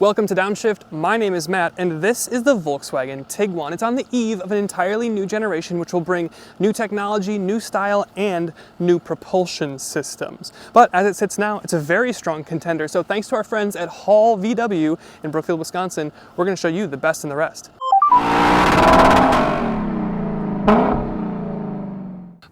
Welcome to Downshift. My name is Matt, and this is the Volkswagen Tiguan. It's on the eve of an entirely new generation, which will bring new technology, new style, and new propulsion systems. But as it sits now, it's a very strong contender. So thanks to our friends at Hall VW in Brookfield, Wisconsin, we're going to show you the best and the rest.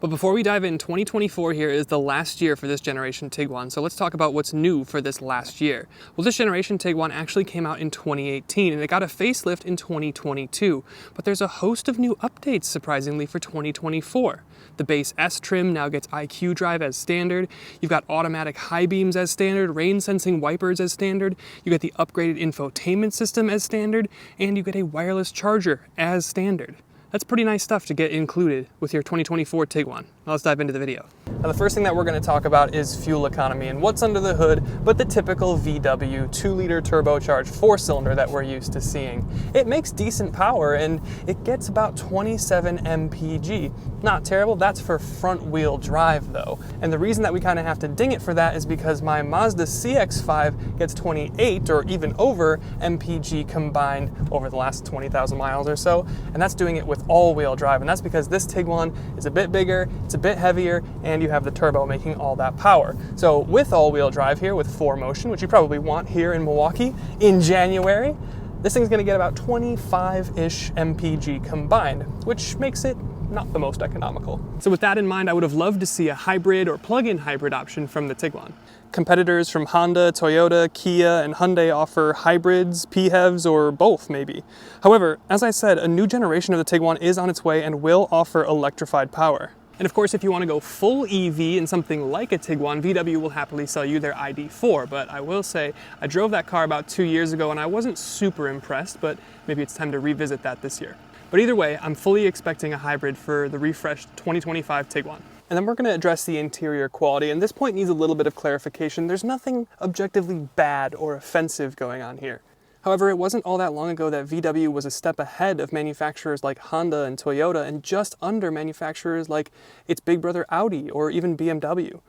But before we dive in, 2024 here is the last year for this generation Tiguan, so let's talk about what's new for this last year. Well, this generation Tiguan actually came out in 2018, and it got a facelift in 2022, but there's a host of new updates, surprisingly, for 2024. The base S trim now gets IQ Drive as standard, you've got automatic high beams as standard, rain-sensing wipers as standard, you get the upgraded infotainment system as standard, and you get a wireless charger as standard. That's pretty nice stuff to get included with your 2024 Tiguan. Now let's dive into the video. Now the first thing that we're going to talk about is fuel economy and what's under the hood, but the typical VW 2-liter turbocharged 4-cylinder that we're used to seeing. It makes decent power and it gets about 27 mpg. Not terrible, that's for front wheel drive though. And the reason that we kind of have to ding it for that is because my Mazda CX-5 gets 28 or even over mpg combined over the last 20,000 miles or so, and that's doing it with all-wheel drive, and that's because this Tiguan is a bit bigger, it's a bit heavier, and you have the turbo making all that power. So with all-wheel drive here, with 4Motion, which you probably want here in Milwaukee in January, this thing's gonna get about 25-ish mpg combined, which makes it not the most economical. So with that in mind, I would have loved to see a hybrid or plug-in hybrid option from the Tiguan. Competitors from Honda, Toyota, Kia, and Hyundai offer hybrids, PHEVs, or both maybe. However, as I said, a new generation of the Tiguan is on its way and will offer electrified power. And of course, if you want to go full EV in something like a Tiguan, VW will happily sell you their ID.4, but I will say, I drove that car about 2 years ago and I wasn't super impressed, but maybe it's time to revisit that this year. But either way, I'm fully expecting a hybrid for the refreshed 2025 Tiguan. And then we're going to address the interior quality, and this point needs a little bit of clarification. There's nothing objectively bad or offensive going on here. However, it wasn't all that long ago that VW was a step ahead of manufacturers like Honda and Toyota and just under manufacturers like its big brother Audi or even BMW.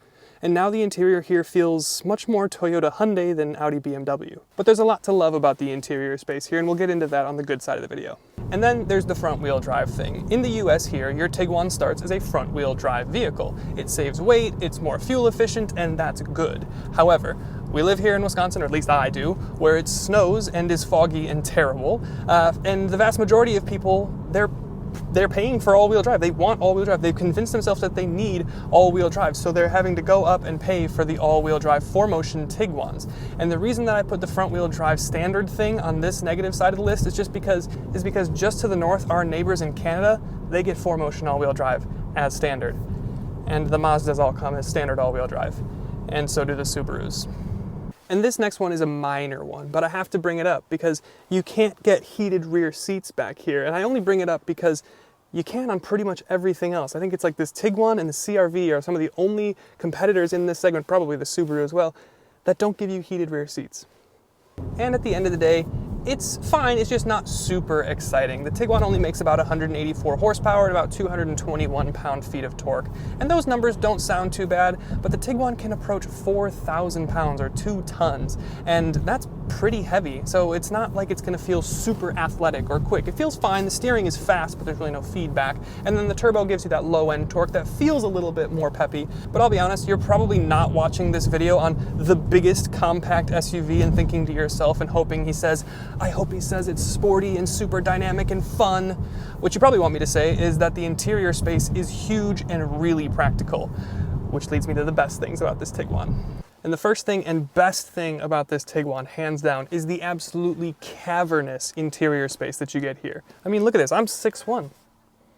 And now the interior here feels much more Toyota Hyundai than Audi BMW. But there's a lot to love about the interior space here, and we'll get into that on the good side of the video. And then there's the front wheel drive thing. In the US here, your Tiguan starts as a front wheel drive vehicle. It saves weight, it's more fuel efficient, and that's good. However, we live here in Wisconsin, or at least I do, where it snows and is foggy and terrible. And the vast majority of people, they're paying for all-wheel drive. They want all-wheel drive. They've convinced themselves that they need all-wheel drive, so they're having to go up and pay for the all-wheel drive 4Motion Tiguans. And the reason that I put the front-wheel drive standard thing on this negative side of the list is because just to the north, our neighbors in Canada, they get 4Motion all-wheel drive as standard. And the Mazdas all come as standard all-wheel drive. And so do the Subarus. And this next one is a minor one, but I have to bring it up because you can't get heated rear seats back here. And I only bring it up because you can on pretty much everything else. I think it's like this Tiguan and the CR-V are some of the only competitors in this segment, probably the Subaru as well, that don't give you heated rear seats. And at the end of the day, it's fine, it's just not super exciting. The Tiguan only makes about 184 horsepower and about 221 pound-feet of torque. And those numbers don't sound too bad, but the Tiguan can approach 4,000 pounds or 2 tons. And that's pretty heavy, so it's not like it's gonna feel super athletic or quick. It feels fine, the steering is fast, but there's really no feedback. And then the turbo gives you that low-end torque that feels a little bit more peppy. But I'll be honest, you're probably not watching this video on the biggest compact SUV and thinking to yourself and hoping I hope he says it's sporty and super dynamic and fun. What you probably want me to say is that the interior space is huge and really practical, which leads me to the best things about this Tiguan. And the first thing and best thing about this Tiguan, hands down, is the absolutely cavernous interior space that you get here. I mean, look at this, I'm 6'1".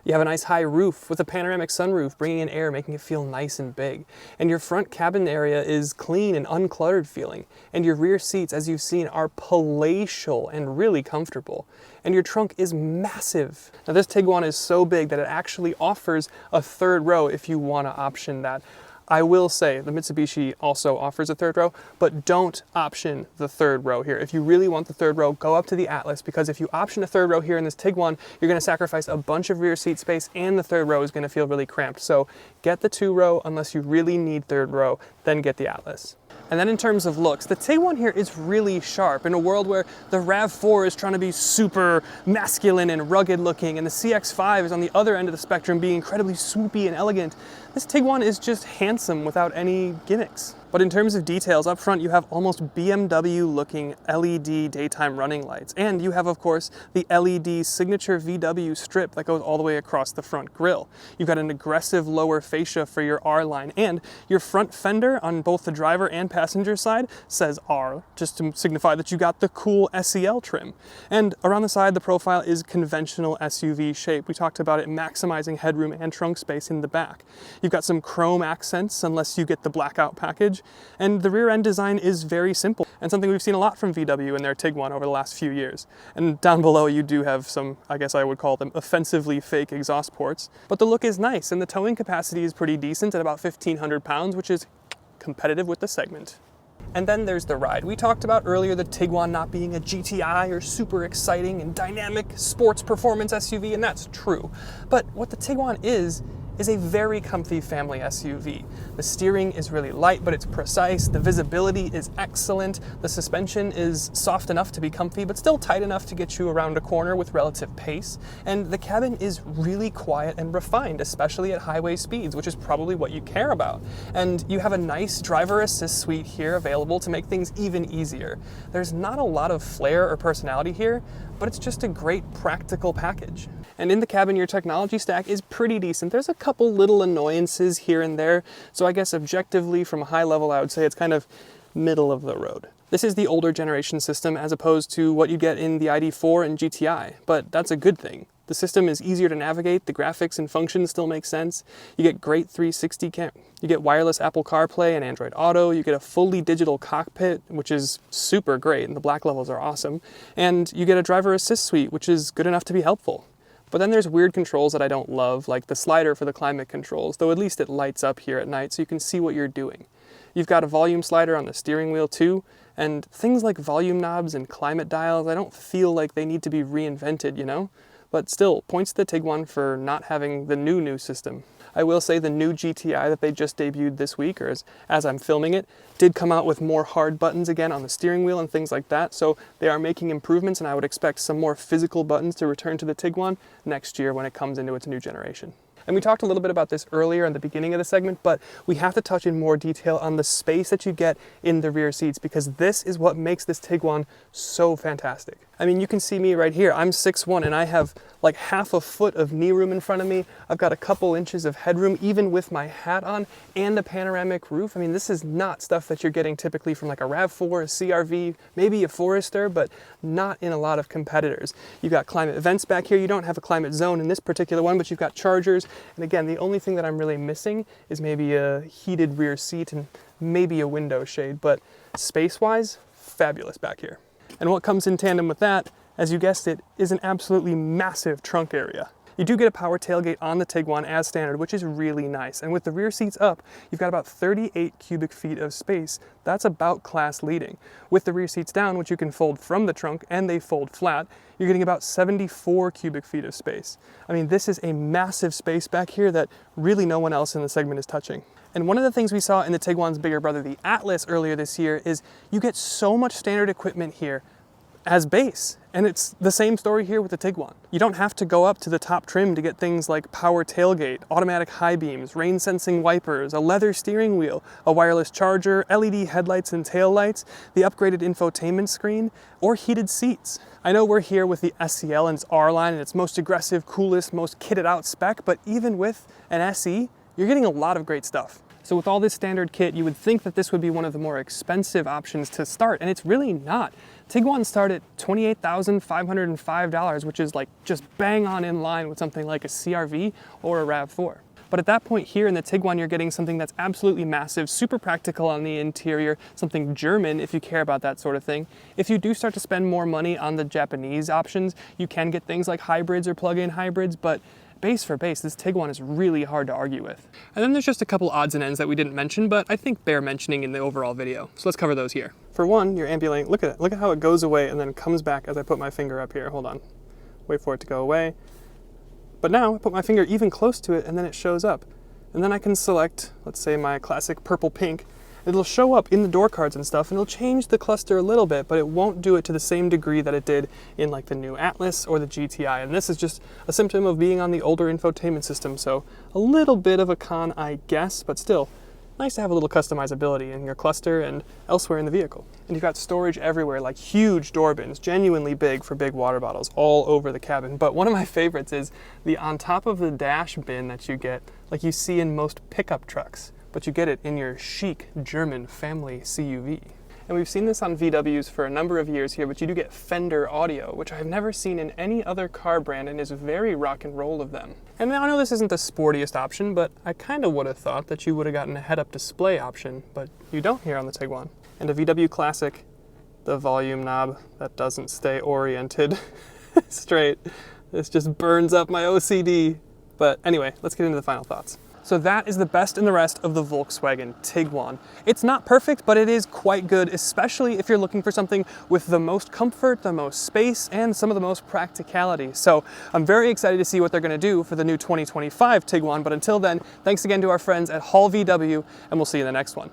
You have a nice high roof with a panoramic sunroof, bringing in air, making it feel nice and big. And your front cabin area is clean and uncluttered feeling. And your rear seats, as you've seen, are palatial and really comfortable. And your trunk is massive. Now this Tiguan is so big that it actually offers a third row if you want to option that. I will say the Mitsubishi also offers a third row, but don't option the third row here. If you really want the third row, go up to the Atlas, because if you option a third row here in this Tiguan, you're going to sacrifice a bunch of rear seat space and the third row is going to feel really cramped. So get the 2 row unless you really need third row, then get the Atlas. And then in terms of looks, the Tiguan here is really sharp in a world where the RAV4 is trying to be super masculine and rugged looking, and the CX-5 is on the other end of the spectrum being incredibly swoopy and elegant. This Tiguan is just handsome without any gimmicks. But in terms of details, up front you have almost BMW looking LED daytime running lights. And you have, of course, the LED signature VW strip that goes all the way across the front grille. You've got an aggressive lower fascia for your R line, and your front fender on both the driver and passenger side says R, just to signify that you got the cool SEL trim. And around the side, the profile is conventional SUV shape. We talked about it maximizing headroom and trunk space in the back. You've got some chrome accents, unless you get the blackout package. And the rear end design is very simple, and something we've seen a lot from VW in their Tiguan over the last few years. And down below you do have some, I guess I would call them offensively fake exhaust ports, but the look is nice and the towing capacity is pretty decent at about 1,500 pounds, which is competitive with the segment. And then there's the ride. We talked about earlier the Tiguan not being a GTI or super exciting and dynamic sports performance SUV, and that's true. But what the Tiguan is a very comfy family SUV. The steering is really light, but it's precise. The visibility is excellent. The suspension is soft enough to be comfy, but still tight enough to get you around a corner with relative pace. And the cabin is really quiet and refined, especially at highway speeds, which is probably what you care about. And you have a nice driver assist suite here available to make things even easier. There's not a lot of flair or personality here, but it's just a great practical package. And in the cabin, your technology stack is pretty decent. There's a couple little annoyances here and there, so I guess objectively from a high level, I would say it's kind of middle of the road. This is the older generation system as opposed to what you get in the ID4 and GTI, but that's a good thing. The system is easier to navigate, the graphics and functions still make sense. You get great 360 you get wireless Apple CarPlay and Android Auto, you get a fully digital cockpit, which is super great, and the black levels are awesome, and you get a driver assist suite, which is good enough to be helpful. But then there's weird controls that I don't love, like the slider for the climate controls, though at least it lights up here at night so you can see what you're doing. You've got a volume slider on the steering wheel too, and things like volume knobs and climate dials, I don't feel like they need to be reinvented, you know? But still, points to the Tiguan for not having the new system. I will say the new GTI that they just debuted this week, or as I'm filming it, did come out with more hard buttons again on the steering wheel and things like that, so they are making improvements, and I would expect some more physical buttons to return to the Tiguan next year when it comes into its new generation. And we talked a little bit about this earlier in the beginning of the segment, but we have to touch in more detail on the space that you get in the rear seats, because this is what makes this Tiguan so fantastic. I mean, you can see me right here. I'm 6'1", and I have like half a foot of knee room in front of me. I've got a couple inches of headroom, even with my hat on, and a panoramic roof. I mean, this is not stuff that you're getting typically from like a RAV4, a CR-V, maybe a Forester, but not in a lot of competitors. You've got climate vents back here. You don't have a climate zone in this particular one, but you've got chargers. And again, the only thing that I'm really missing is maybe a heated rear seat and maybe a window shade, but space-wise, fabulous back here. And what comes in tandem with that, as you guessed it, is an absolutely massive trunk area. You do get a power tailgate on the Tiguan as standard, which is really nice. And with the rear seats up, you've got about 38 cubic feet of space. That's about class leading. With the rear seats down, which you can fold from the trunk and they fold flat, you're getting about 74 cubic feet of space. I mean, this is a massive space back here that really no one else in the segment is touching. And one of the things we saw in the Tiguan's bigger brother, the Atlas, earlier this year is you get so much standard equipment here as base. And it's the same story here with the Tiguan. You don't have to go up to the top trim to get things like power tailgate, automatic high beams, rain sensing wipers, a leather steering wheel, a wireless charger, LED headlights and tail lights, the upgraded infotainment screen, or heated seats. I know we're here with the SEL and its R-Line and its most aggressive, coolest, most kitted out spec, but even with an SE, you're getting a lot of great stuff. So with all this standard kit, you would think that this would be one of the more expensive options to start, and it's really not. Tiguan start at $28,505, which is like just bang on in line with something like a CR-V or a RAV4. But at that point here in the Tiguan, you're getting something that's absolutely massive, super practical on the interior, something German if you care about that sort of thing. If you do start to spend more money on the Japanese options, you can get things like hybrids or plug-in hybrids, but base for base, this Tiguan is really hard to argue with. And then there's just a couple odds and ends that we didn't mention, but I think bear mentioning in the overall video. So let's cover those here. For one, your ambient, look at it. Look at how it goes away and then comes back as I put my finger up here. Hold on. Wait for it to go away. But now I put my finger even close to it and then it shows up. And then I can select, let's say my classic purple pink, It'll show up in the door cards and stuff, and it'll change the cluster a little bit, but it won't do it to the same degree that it did in like the new Atlas or the GTI. And this is just a symptom of being on the older infotainment system, so a little bit of a con, I guess, but still nice to have a little customizability in your cluster and elsewhere in the vehicle. And you've got storage everywhere, like huge door bins, genuinely big for big water bottles all over the cabin. But one of my favorites is the on top of the dash bin that you get, like you see in most pickup trucks, but you get it in your chic German family CUV. And we've seen this on VWs for a number of years here, but you do get Fender audio, which I've never seen in any other car brand and is very rock and roll of them. And I know this isn't the sportiest option, but I kind of would have thought that you would have gotten a head-up display option, but you don't here on the Tiguan. And a VW classic, the volume knob that doesn't stay oriented straight. This just burns up my OCD. But anyway, let's get into the final thoughts. So that is the best and the rest of the Volkswagen Tiguan. It's not perfect, but it is quite good, especially if you're looking for something with the most comfort, the most space, and some of the most practicality. So I'm very excited to see what they're gonna do for the new 2025 Tiguan, but until then, thanks again to our friends at Hall VW, and we'll see you in the next one.